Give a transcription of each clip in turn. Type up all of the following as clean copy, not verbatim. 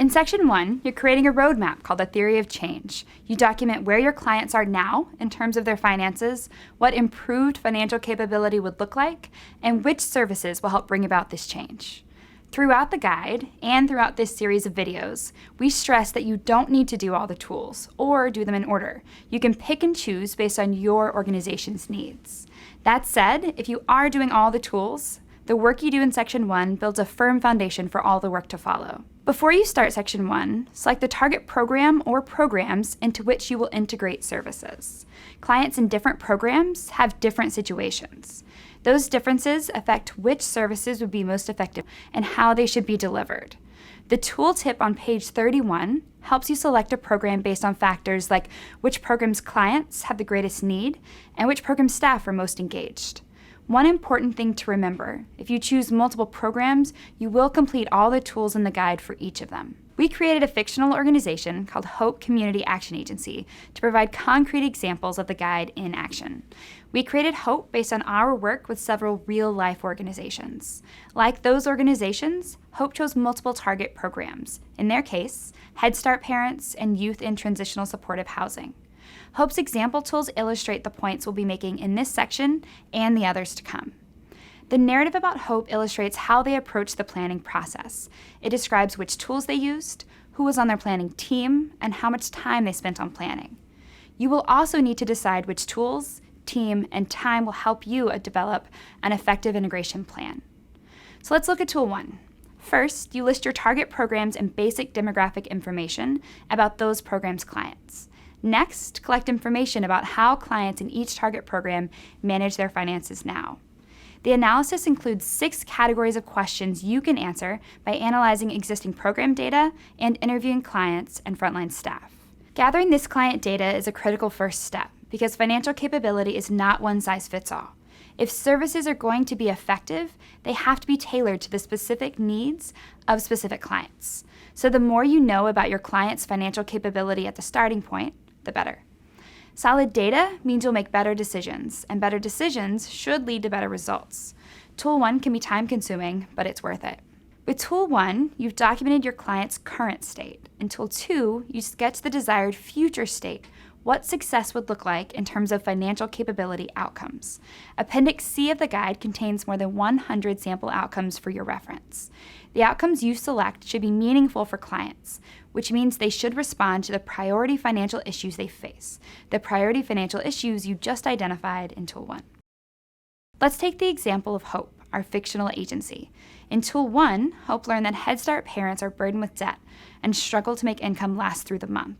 In Section 1, you're creating a roadmap called the Theory of Change. You document where your clients are now in terms of their finances, what improved financial capability would look like, and which services will help bring about this change. Throughout the guide and throughout this series of videos, we stress that you don't need to do all the tools or do them in order. You can pick and choose based on your organization's needs. That said, if you are doing all the tools, the work you do in Section 1 builds a firm foundation for all the work to follow. Before you start Section 1, select the target program or programs into which you will integrate services. Clients in different programs have different situations. Those differences affect which services would be most effective and how they should be delivered. The tooltip on page 31 helps you select a program based on factors like which program's clients have the greatest need and which program staff are most engaged. One important thing to remember, if you choose multiple programs, you will complete all the tools in the guide for each of them. We created a fictional organization called Hope Community Action Agency to provide concrete examples of the guide in action. We created Hope based on our work with several real-life organizations. Like those organizations, Hope chose multiple target programs, in their case, Head Start parents and youth in transitional supportive housing. Hope's example tools illustrate the points we'll be making in this section and the others to come. The narrative about Hope illustrates how they approached the planning process. It describes which tools they used, who was on their planning team, and how much time they spent on planning. You will also need to decide which tools, team, and time will help you develop an effective integration plan. So let's look at Tool 1. First, you list your target programs and basic demographic information about those programs' clients. Next, collect information about how clients in each target program manage their finances now. The analysis includes 6 categories of questions you can answer by analyzing existing program data and interviewing clients and frontline staff. Gathering this client data is a critical first step because financial capability is not one size fits all. If services are going to be effective, they have to be tailored to the specific needs of specific clients. So the more you know about your client's financial capability at the starting point, the better. Solid data means you'll make better decisions, and better decisions should lead to better results. Tool 1 can be time-consuming, but it's worth it. With Tool 1, you've documented your client's current state. In Tool 2, you sketch the desired future state, what success would look like in terms of financial capability outcomes. Appendix C of the guide contains more than 100 sample outcomes for your reference. The outcomes you select should be meaningful for clients, which means they should respond to the priority financial issues they face, the priority financial issues you just identified in Tool 1. Let's take the example of Hope, our fictional agency. In Tool 1, Hope learned that Head Start parents are burdened with debt and struggle to make income last through the month.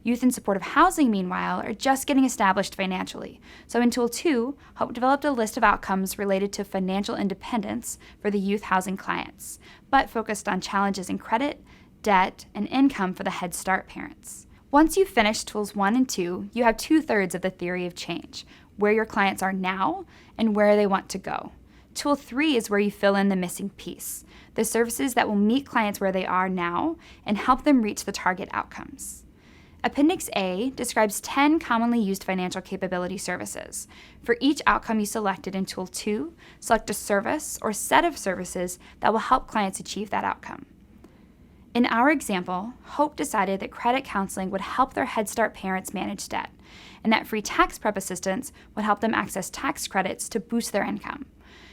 Youth in supportive housing, meanwhile, are just getting established financially. So in Tool 2, Hope developed a list of outcomes related to financial independence for the youth housing clients, but focused on challenges in credit, debt, and income for the Head Start parents. Once you've finished Tools 1 and 2, you have 2/3 of the theory of change, where your clients are now and where they want to go. Tool 3 is where you fill in the missing piece, the services that will meet clients where they are now and help them reach the target outcomes. Appendix A describes 10 commonly used financial capability services. For each outcome you selected in Tool 2, select a service or set of services that will help clients achieve that outcome. In our example, Hope decided that credit counseling would help their Head Start parents manage debt, and that free tax prep assistance would help them access tax credits to boost their income.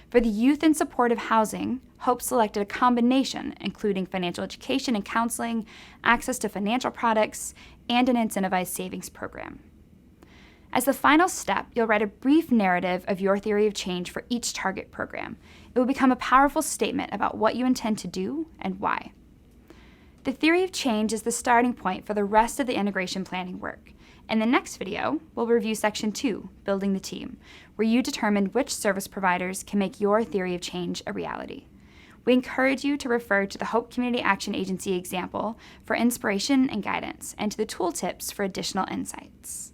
For the youth in supportive housing, Hope selected a combination, including financial education and counseling, access to financial products, and an incentivized savings program. As the final step, you'll write a brief narrative of your theory of change for each target program. It will become a powerful statement about what you intend to do and why. The theory of change is the starting point for the rest of the integration planning work. In the next video, we'll review Section 2, Building the Team, where you determine which service providers can make your theory of change a reality. We encourage you to refer to the Hope Community Action Agency example for inspiration and guidance, and to the tooltips for additional insights.